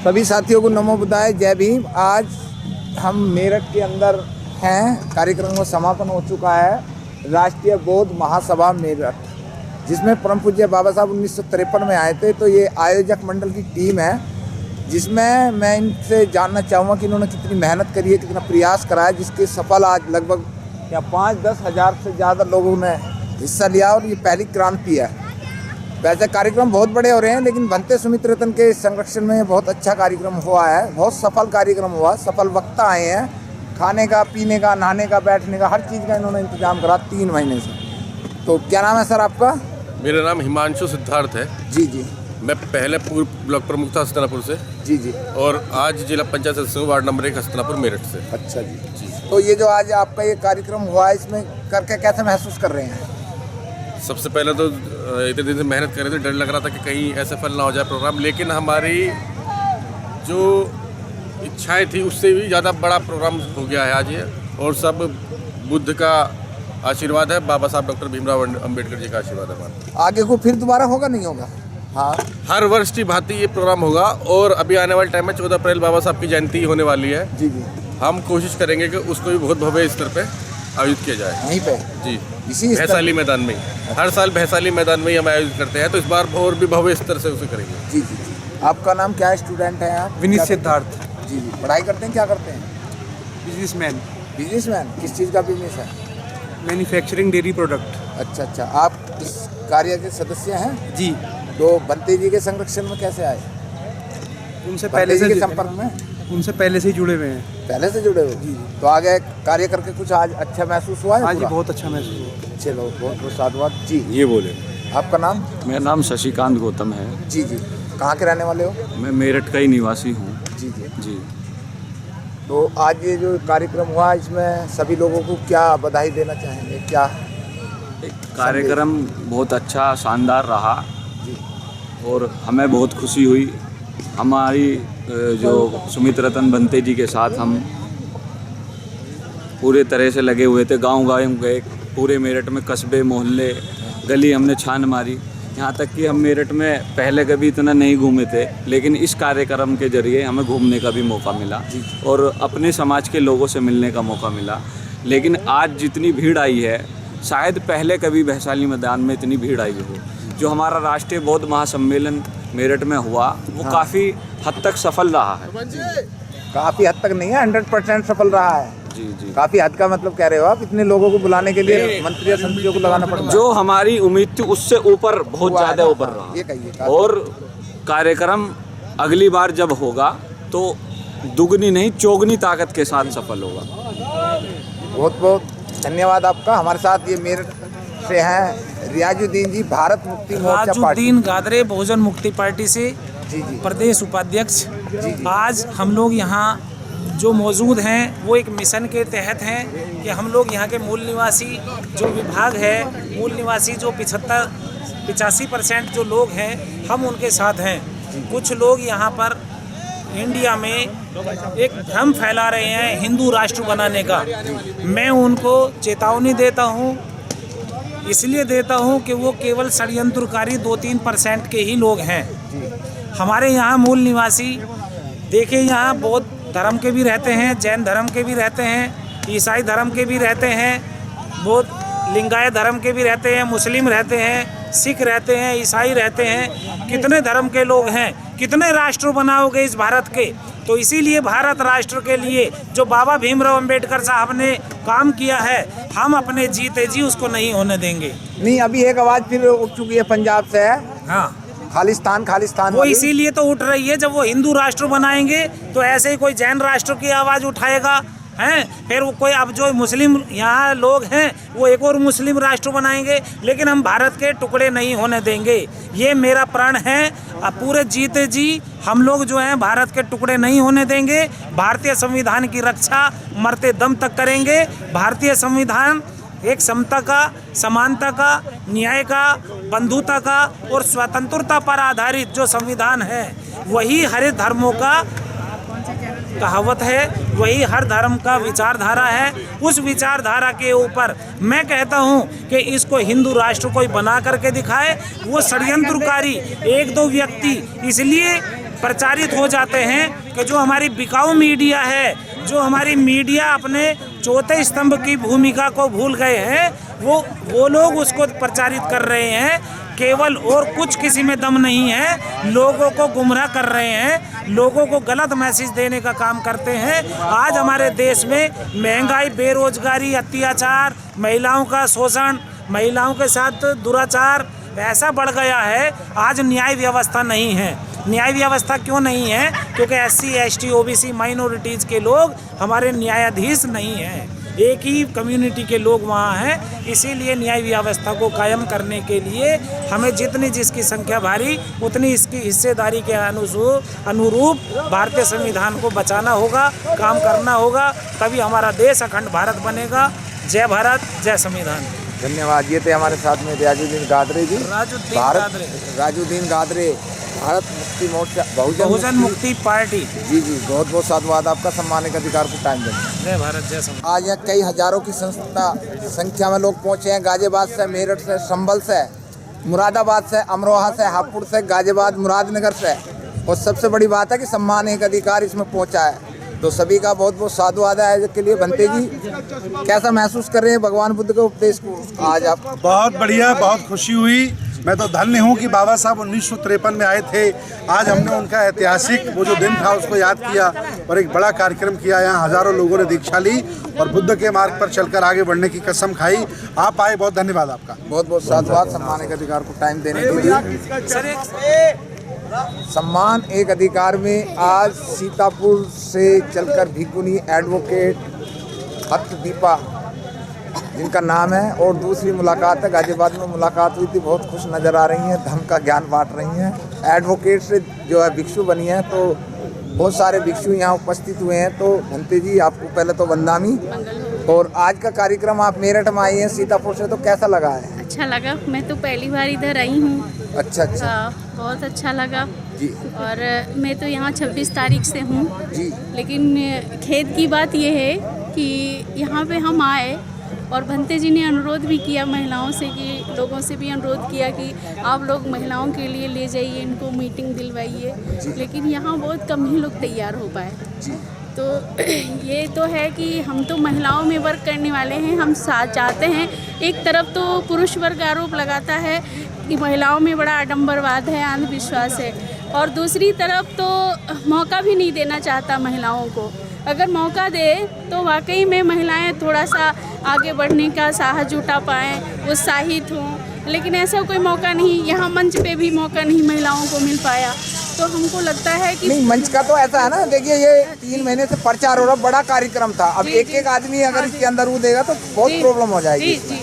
सभी साथियों को नमो बुद्धाय, जय भीम। आज हम मेरठ के अंदर हैं। कार्यक्रम का समापन हो चुका है। राष्ट्रीय बौद्ध महासभा मेरठ, जिसमें परम पूज्य बाबा साहब 1953 में आए थे। तो ये आयोजक मंडल की टीम है, जिसमें मैं इनसे जानना चाहूँगा कि इन्होंने कितनी मेहनत करी है, कितना प्रयास करा है, जिसके सफल आज लगभग 5-10 हज़ार से ज़्यादा लोगों ने हिस्सा लिया और ये पहली क्रांति है। वैसे कार्यक्रम बहुत बड़े हो रहे हैं, लेकिन भंते सुमित रतन के संरक्षण में बहुत अच्छा कार्यक्रम हुआ है। बहुत सफल कार्यक्रम हुआ, सफल वक्ता आए हैं। खाने का, पीने का, नहाने का, बैठने का, हर चीज़ का इन्होंने इंतजाम करा 3 महीने से। तो क्या नाम है सर आपका? मेरा नाम हिमांशु सिद्धार्थ है। जी जी। मैं पहले पूर्व ब्लॉक प्रमुख था हस्तिनापुर से। जी जी। और आज जिला पंचायत सदस्य हूँ, वार्ड नंबर 1 हस्तिनापुर मेरठ से। अच्छा जी। तो ये जो आज आपका ये कार्यक्रम हुआ, इसमें करके कैसे महसूस कर रहे हैं? सबसे पहले तो इतने दिन से मेहनत कर रहे थे, डर लग रहा था कि कहीं ऐसा फल ना हो जाए प्रोग्राम, लेकिन हमारी जो इच्छाएं थी उससे भी ज़्यादा बड़ा प्रोग्राम हो गया है आज ये। और सब बुद्ध का आशीर्वाद है, बाबा साहब डॉक्टर भीमराव अम्बेडकर जी का आशीर्वाद है। आगे को फिर दोबारा होगा, नहीं होगा? हाँ, हर वर्ष की भांति ये प्रोग्राम होगा। और अभी आने वाले टाइम में 14 अप्रैल बाबा साहब की जयंती होने वाली है। जी जी। हम कोशिश करेंगे कि उसको भी बहुत भव्य स्तर पे आयोजित किया जाए। यहीं पे जी, इसी भैसाली मैदान में ही। हर साल भैसाली मैदान में ही हम आयोजित करते हैं, तो इस बार और भी भव्य स्तर से उसे करेंगे। जी जी जी। आपका नाम क्या है? स्टूडेंट हैं आप? विनीत सिद्धार्थ। जी जी। पढ़ाई करते हैं? क्या करते हैं? बिजनेसमैन। बिजनेसमैन। किस चीज़ का बिजनेस है? Manufacturing dairy product. अच्छा अच्छा। आप इस कार्य के सदस्य हैं? जी। तो बंते जी के संरक्षण में कैसे आए? उनसे बंते पहले जी से के संपर्क में उनसे पहले से ही जुड़े हुए हैं। पहले से जुड़े हो? जी। तो आगे कार्य करके कुछ आज अच्छा महसूस हुआ है? हाँ जी, पूरा? बहुत अच्छा महसूस हुआ। चलो, बहुत बहुत साधुवाद जी। ये बोले। आपका नाम? मेरा नाम शशिकांत गौतम है। जी जी। कहाँ के रहने वाले हो? मैं मेरठ का ही निवासी हूँ। जी जी जी। तो आज ये जो कार्यक्रम हुआ, इसमें सभी लोगों को क्या बधाई देना चाहेंगे? क्या एक कार्यक्रम बहुत अच्छा, शानदार रहा जी। और हमें बहुत खुशी हुई। हमारी जो सुमित रतन भंते जी के साथ हम पूरे तरह से लगे हुए थे। गांव-गांव गए, पूरे मेरठ में कस्बे, मोहल्ले, गली हमने छान मारी। यहाँ तक कि हम मेरठ में पहले कभी इतना नहीं घूमे थे, लेकिन इस कार्यक्रम के जरिए हमें घूमने का भी मौका मिला और अपने समाज के लोगों से मिलने का मौका मिला। लेकिन आज जितनी भीड़ आई है, शायद पहले कभी वैशाली मैदान में इतनी भीड़ आई हो। जो हमारा राष्ट्रीय बौद्ध महासम्मेलन मेरठ में हुआ, वो काफ़ी हद तक सफल रहा है। काफ़ी हद तक नहीं है, 100% सफल रहा है। जी जी। काफ़ी हद का मतलब कह रहे हो आप? इतने लोगों को बुलाने के लिए मंत्री या संतरियों को लगाना पड़ता है। जो हमारी उम्मीद थी उससे ऊपर, बहुत ज़्यादा ऊपर ये रहा। कहिए। और कार्यक्रम अगली बार जब होगा तो दुगनी नहीं, चौगनी ताकत के साथ सफल होगा। बहुत बहुत धन्यवाद आपका। हमारे साथ ये मेरठ से हैं रियाजुद्दीन जी, भारत मुक्ति मोर्चा पार्टी। रियाजुद्दीन गादरे, बहुजन मुक्ति पार्टी से जी जी। प्रदेश उपाध्यक्ष। जी जी। आज हम लोग यहाँ जो मौजूद हैं वो एक मिशन के तहत हैं कि हम लोग यहाँ के मूल निवासी जो विभाग है, मूल निवासी जो 85% जो लोग हैं, हम उनके साथ हैं। कुछ लोग यहाँ पर इंडिया में एक भ्रम फैला रहे हैं हिंदू राष्ट्र बनाने का। मैं उनको चेतावनी देता हूँ, इसलिए देता हूँ कि वो केवल षड्यंत्रकारी 2-3% के ही लोग हैं। हमारे यहाँ मूल निवासी देखिए, यहाँ बौद्ध धर्म के भी रहते हैं, जैन धर्म के भी रहते हैं, ईसाई धर्म के भी रहते हैं, बौद्ध लिंगायत धर्म के भी रहते हैं, मुस्लिम रहते हैं, सिख रहते हैं, ईसाई रहते हैं। कितने धर्म के लोग हैं, कितने राष्ट्र बनाओगे इस भारत के? तो इसीलिए भारत राष्ट्र के लिए जो बाबा भीमराव अम्बेडकर साहब ने काम किया है, हम अपने जीते जी उसको नहीं होने देंगे। नहीं, अभी एक आवाज़ फिर उठ चुकी है पंजाब से। हाँ, खालिस्तान खालिस्तान वो इसीलिए तो उठ रही है। जब वो हिंदू राष्ट्र बनाएंगे तो ऐसे ही कोई जैन राष्ट्र की आवाज़ उठाएगा, हैं? फिर वो कोई, अब जो मुस्लिम यहाँ लोग हैं वो एक और मुस्लिम राष्ट्र बनाएंगे। लेकिन हम भारत के टुकड़े नहीं होने देंगे, ये मेरा प्रण है। अब पूरे जीते जी हम लोग जो हैं भारत के टुकड़े नहीं होने देंगे। भारतीय संविधान की रक्षा मरते दम तक करेंगे। भारतीय संविधान एक समता का, समानता का, न्याय का, बंधुता का और स्वतंत्रता पर आधारित जो संविधान है, वही हर धर्मों का कहावत है, वही हर धर्म का विचारधारा है। उस विचारधारा के ऊपर मैं कहता हूँ कि इसको हिंदू राष्ट्र कोई बना करके दिखाए। वो षड्यंत्रकारी 1-2 व्यक्ति इसलिए प्रचारित हो जाते हैं कि जो हमारी बिकाऊ मीडिया है, जो हमारी मीडिया अपने चौथे स्तंभ की भूमिका को भूल गए हैं, वो लोग उसको प्रचारित कर रहे हैं केवल, और कुछ किसी में दम नहीं है, लोगों को गुमराह कर रहे हैं, लोगों को गलत मैसेज देने का काम करते हैं। आज हमारे देश में महंगाई, बेरोजगारी, अत्याचार, महिलाओं का शोषण, महिलाओं के साथ दुराचार ऐसा बढ़ गया है। आज न्याय व्यवस्था नहीं है। न्याय व्यवस्था क्यों नहीं है? क्योंकि SC, ST, OBC माइनॉरिटीज़ के लोग हमारे न्यायाधीश नहीं हैं, एक ही कम्युनिटी के लोग वहाँ हैं। इसीलिए न्याय व्यवस्था को कायम करने के लिए हमें जितनी जिसकी संख्या भारी उतनी इसकी हिस्सेदारी के अनुरूप भारतीय संविधान को बचाना होगा, काम करना होगा, तभी हमारा देश अखंड भारत बनेगा। जय भारत, जय संविधान। धन्यवाद। ये थे हमारे साथ में राजूद्दीन गादरे जी, राजूद्दीन गादरे, भारत मुक्ति मोर्चा बहुजन मुक्ति पार्टी। जी, बहुत बहुत साधुवाद आपका, सम्मान के अधिकार को टाइम देंगे। जय भारत, जय संविधान। आज यहाँ कई हजारों की संख्या में लोग पहुँचे हैं, गाजियाबाद से, मेरठ से, संभल से, मुरादाबाद से, अमरोहा से, हापुड़ से, गाजियाबाद, मुरादनगर से, और सबसे बड़ी बात है कि सम्मान एक अधिकार इसमें पहुँचा है। तो सभी का बहुत बहुत साधुवाद है के लिए। भंते जी, कैसा महसूस कर रहे हैं भगवान बुद्ध के उपदेश को आज आप? बहुत बढ़िया, बहुत खुशी हुई। मैं तो धन्य हूँ कि बाबा साहब 1953 में आए थे। आज हमने उनका ऐतिहासिक वो जो दिन था उसको याद किया और एक बड़ा कार्यक्रम किया। यहाँ हजारों लोगों ने दीक्षा ली और बुद्ध के मार्ग पर चलकर आगे बढ़ने की कसम खाई। आप आए, बहुत धन्यवाद आपका। बहुत बहुत साधुवाद, सम्मान के अधिकार को टाइम देने के लिए। सम्मान एक अधिकार में आज सीतापुर से चलकर भिकुनी एडवोकेट हर्षदीपा जिनका नाम है, और दूसरी मुलाकात है गाजियाबाद में मुलाकात हुई थी, बहुत खुश नज़र आ रही हैं, धर्म का ज्ञान बांट रही हैं। एडवोकेट से जो है भिक्षु बनी है, तो बहुत सारे भिक्षु यहाँ उपस्थित हुए हैं। तो भंते जी, आपको पहले तो वंदामी। और आज का कार्यक्रम, आप मेरठ में आई हैं सीतापुर से, तो कैसा लगा है? अच्छा लगा, मैं तो पहली बार इधर आई हूँ। अच्छा, बहुत अच्छा लगा जी। और मैं तो यहाँ 26 तारीख से हूँ जी। लेकिन खेद की बात यह है कि यहाँ पे हम आए और भंते जी ने अनुरोध भी किया महिलाओं से, कि लोगों से भी अनुरोध किया कि आप लोग महिलाओं के लिए ले जाइए, इनको मीटिंग दिलवाइए, लेकिन यहाँ बहुत कम ही लोग तैयार हो पाए। तो ये तो है कि हम तो महिलाओं में वर्क करने वाले हैं, हम साथ चाहते हैं। एक तरफ तो पुरुष वर्ग आरोप लगाता है कि महिलाओं में बड़ा आडंबरवाद है, अंधविश्वास है, और दूसरी तरफ तो मौका भी नहीं देना चाहता महिलाओं को। अगर मौका दे तो वाकई में महिलाएं थोड़ा सा आगे बढ़ने का साहस जुटा पाएँ, उत्साहित हों, लेकिन ऐसा कोई मौका नहीं, यहाँ मंच पे भी मौका नहीं महिलाओं को मिल पाया। तो हमको लगता है कि नहीं, मंच का तो ऐसा है ना, देखिए ये 3 महीने से प्रचार हो रहा, बड़ा कार्यक्रम था। अब एक आदमी अगर इसके अंदर वो देगा तो बहुत प्रॉब्लम हो जाएगी। जी।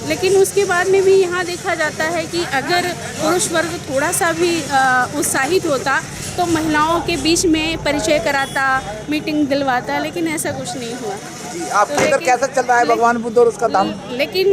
लेकिन उसके बाद में भी यहाँ देखा जाता है कि अगर पुरुष वर्ग थोड़ा सा भी उत्साहित होता तो महिलाओं के बीच में परिचय कराता, मीटिंग दिलवाता, लेकिन ऐसा कुछ नहीं हुआ। आपके इधर कैसा चल रहा है भगवान बुद्ध और उसका धाम? लेकिन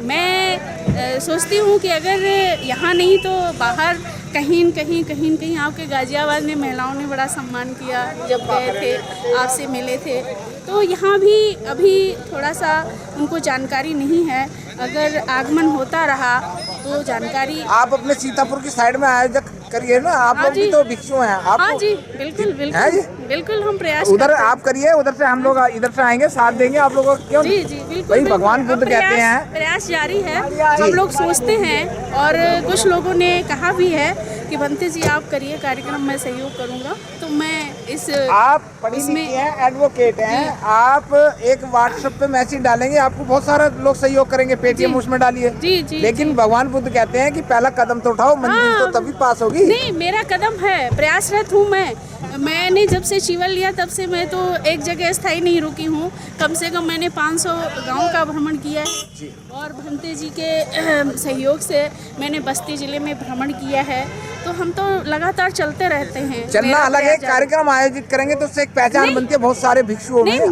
मैं सोचती हूँ कि अगर यहाँ नहीं तो बाहर कहीं आपके गाजियाबाद में महिलाओं ने बड़ा सम्मान किया, जब गए थे आपसे मिले थे, तो यहाँ भी अभी थोड़ा सा उनको जानकारी नहीं है। अगर आगमन होता रहा तो जानकारी। आप अपने सीतापुर की साइड में आयोजक करिए ना, आप लोग भी तो भिक्षु हैं। आप हाँ जी, बिल्कुल हम प्रयास उधर आप करिए, उधर से हम लोग इधर से आएंगे, साथ देंगे आप लोगों को। क्यों? जी बिल्कुल। भाई भगवान बुद्ध कहते हैं, प्रयास जारी है, हम लोग सोचते हैं, और कुछ लोगों ने कहा भी है कि भंते जी आप करिए कार्यक्रम, मैं सहयोग करूंगा। तो मैं आप पढ़ी लिखी हैं, एडवोकेट हैं, आप एक व्हाट्सएप पे मैसेज डालेंगे, आपको बहुत सारा लोग सहयोग करेंगे, पेटीएम उसमें डालिए। जी। लेकिन भगवान बुद्ध कहते हैं कि पहला कदम तो उठाओ, मंजिल तो तभी पास होगी। नहीं, मेरा कदम है, प्रयासरत हूँ मैंने जब से जीवन लिया तब से मैं तो एक जगह स्थायी नहीं रुकी हूँ। कम से कम मैंने 500 गांव का भ्रमण किया है, और भंते जी के सहयोग से मैंने बस्ती जिले में भ्रमण किया है। तो हम तो लगातार चलते रहते हैं। चलना अलग है, कार्यक्रम आयोजित करेंगे तो उससे एक पहचान बनती है, बहुत सारे भिक्षुओं में।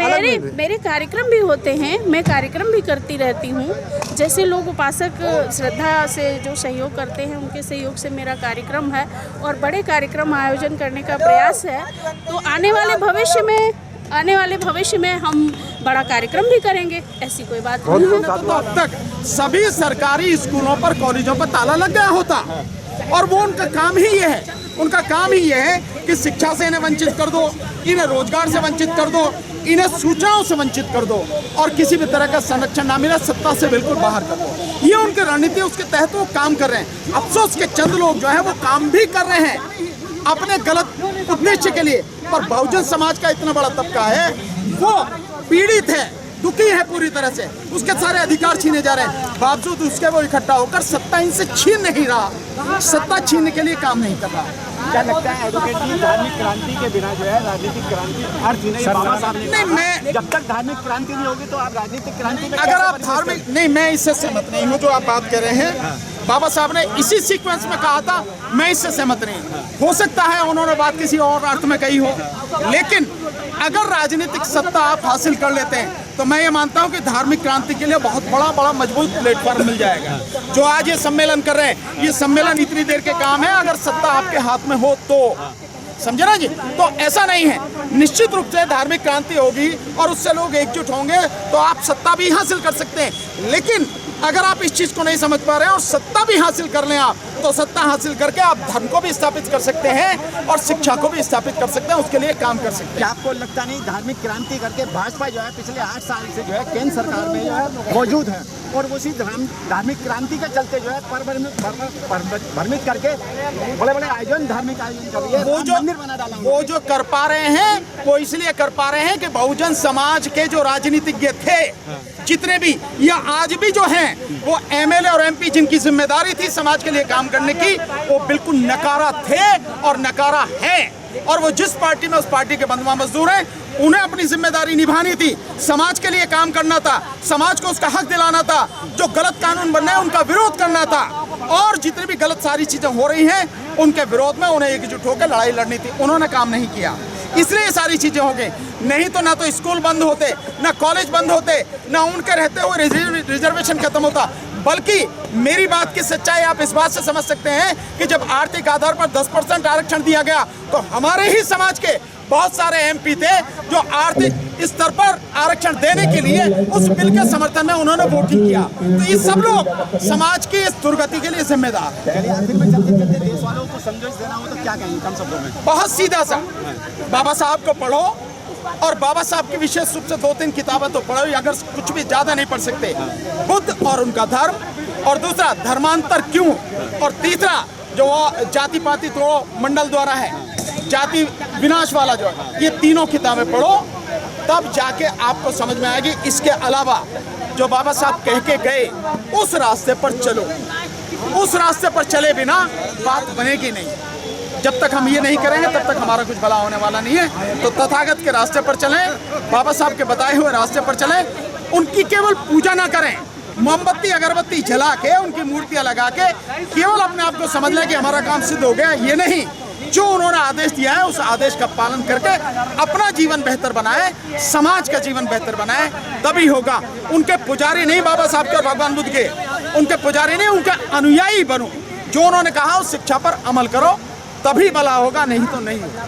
मेरे कार्यक्रम भी होते हैं, मैं कार्यक्रम भी करती रहती हूँ। जैसे लोग उपासक श्रद्धा से जो सहयोग करते हैं, उनके सहयोग से मेरा कार्यक्रम है, और बड़े कार्यक्रम आयोजन करने का प्रयास है। तो आने वाले भविष्य में हम बड़ा कार्यक्रम भी करेंगे, ऐसी कोई बात नहीं है। तो अब तक सभी सरकारी स्कूलों पर, कॉलेजों पर ताला लग गया होता, और वो उनका काम ही ये है कि शिक्षा से इन्हें वंचित कर दो, इन्हें रोजगार से वंचित कर दो, इन्हें सूचनाओं से वंचित कर दो और किसी भी तरह का संरक्षण ना मिले, सत्ता से बिल्कुल बाहर कर दो। ये उनकी रणनीति, उसके तहत वो काम कर रहे हैं। अफसोस के चंद लोग जो है वो काम भी कर रहे हैं अपने गलत उद्देश्य के लिए, पर बहुजन समाज का इतना बड़ा तबका है वो पीड़ित है, दुखी है पूरी तरह से, उसके सारे अधिकार छीने जा रहे हैं, बावजूद उसके वो इकट्ठा होकर सत्ता इनसे छीन नहीं रहा, सत्ता छीनने के लिए काम नहीं कर रहा। क्या लगता है एडवोकेट जी, धार्मिक क्रांति के बिना जो है राजनीतिक क्रांति अर्थ ही नहीं, बाबा साहब ने नहीं, मैं जब तक धार्मिक क्रांति नहीं होगी तो आप राजनीतिक क्रांति में अगर आप धार्मिक नहीं, मैं इससे सहमत नहीं हूँ जो आप बात कर रहे हैं। बाबा साहब ने इसी सीक्वेंस में कहा था, मैं इससे सहमत नहीं। हो सकता है उन्होंने बात किसी और अर्थ में कही हो, लेकिन अगर राजनीतिक सत्ता आप हासिल कर लेते हैं तो मैं ये मानता हूँ कि धार्मिक क्रांति के लिए बहुत बड़ा मजबूत प्लेटफॉर्म मिल जाएगा। जो आज ये सम्मेलन कर रहे हैं, ये सम्मेलन इतनी देर के काम है, अगर सत्ता आपके हाथ में हो तो, समझे ना जी। तो ऐसा नहीं है, निश्चित रूप से धार्मिक क्रांति होगी और उससे लोग एकजुट होंगे तो आप सत्ता भी हासिल कर सकते हैं। लेकिन अगर आप इस चीज को नहीं समझ पा रहे हैं और सत्ता भी हासिल कर लें आप, तो सत्ता हासिल करके आप धर्म को भी स्थापित कर सकते हैं और शिक्षा को भी स्थापित कर सकते हैं, उसके लिए काम कर सकते हैं। क्या आपको लगता नहीं धार्मिक क्रांति करके भाजपा जो है पिछले 8 साल से जो है केंद्र सरकार में जो है मौजूद है और उसी धार्मिक क्रांति के चलते जो है भ्रमित करके बड़े आयोजन, धार्मिक आयोजन कर रही है, मंदिर बना डाला। वो जो कर पा रहे हैं वो इसलिए कर पा रहे हैं कि बहुजन समाज के जो राजनीतिज्ञ थे जितने भी या आज भी जो हैं, वो एमएलए और एमपी जिनकी जिम्मेदारी थी समाज के लिए काम करने की, वो बिल्कुल नकारा थे और नकारा है। और वो जिस पार्टी में, उस पार्टी के बंधुआ मजदूर हैं, उन्हें अपनी जिम्मेदारी निभानी थी, समाज के लिए काम करना था, समाज को उसका हक दिलाना था, जो गलत कानून बन रहे हैं उनका विरोध करना था और जितनी भी गलत सारी चीजें हो रही हैं उनके विरोध में उन्हें एकजुट होकर लड़ाई लड़नी थी। उन्होंने काम नहीं किया, इसलिए ये सारी चीजें हो गई। नहीं तो ना तो स्कूल बंद होते, ना कॉलेज बंद होते, ना उनके रहते हुए रिजर्वेशन खत्म होता। बल्कि मेरी बात की सच्चाई आप इस बात से समझ सकते हैं कि जब आर्थिक आधार पर 10% आरक्षण दिया गया तो हमारे ही समाज के बहुत सारे एमपी थे जो आर्थिक स्तर पर आरक्षण देने के लिए उस बिल के समर्थन में उन्होंने वोटिंग किया। तो ये सब लोग समाज की इस दुर्गति के लिए जिम्मेदार हैं। आखिर में चलते देश वालों को संदेश देना हो तो क्या कहेंगे कम शब्दों में? बहुत सीधा सा, बाबा साहब को पढ़ो और बाबा साहब की विशेष रूप से 2-3 किताबें तो पढ़ो, अगर कुछ भी ज्यादा नहीं पढ़ सकते, बुद्ध और उनका धर्म, और दूसरा धर्मांतर क्यों, और तीसरा जो जाति पाति तोड़ो मंडल द्वारा है, जाति विनाश वाला जो है, ये तीनों किताबें पढ़ो, तब जाके आपको समझ में आएगी। इसके अलावा जो बाबा साहब कह के गए उस रास्ते पर चलो, उस रास्ते पर चले बिना बात बनेगी नहीं। जब तक हम ये नहीं करेंगे तब तक हमारा कुछ भला होने वाला नहीं है। तो तथागत के रास्ते पर चलें, बाबा साहब के बताए हुए रास्ते पर चलें, उनकी केवल पूजा ना करें, मोमबत्ती अगरबत्ती जला के उनकी मूर्तियां लगा के केवल अपने आप को समझ लें कि हमारा काम सिद्ध हो गया, ये नहीं। जो उन्होंने आदेश दिया है उस आदेश का पालन करके अपना जीवन बेहतर बनाए, समाज का जीवन बेहतर बनाए, तभी होगा। उनके पुजारी नहीं बाबा साहब के और भगवान बुद्ध के, उनके पुजारी नहीं, उनके अनुयायी बनो। जो उन्होंने कहा उस शिक्षा पर अमल करो, तभी भला होगा, नहीं तो नहीं होगा।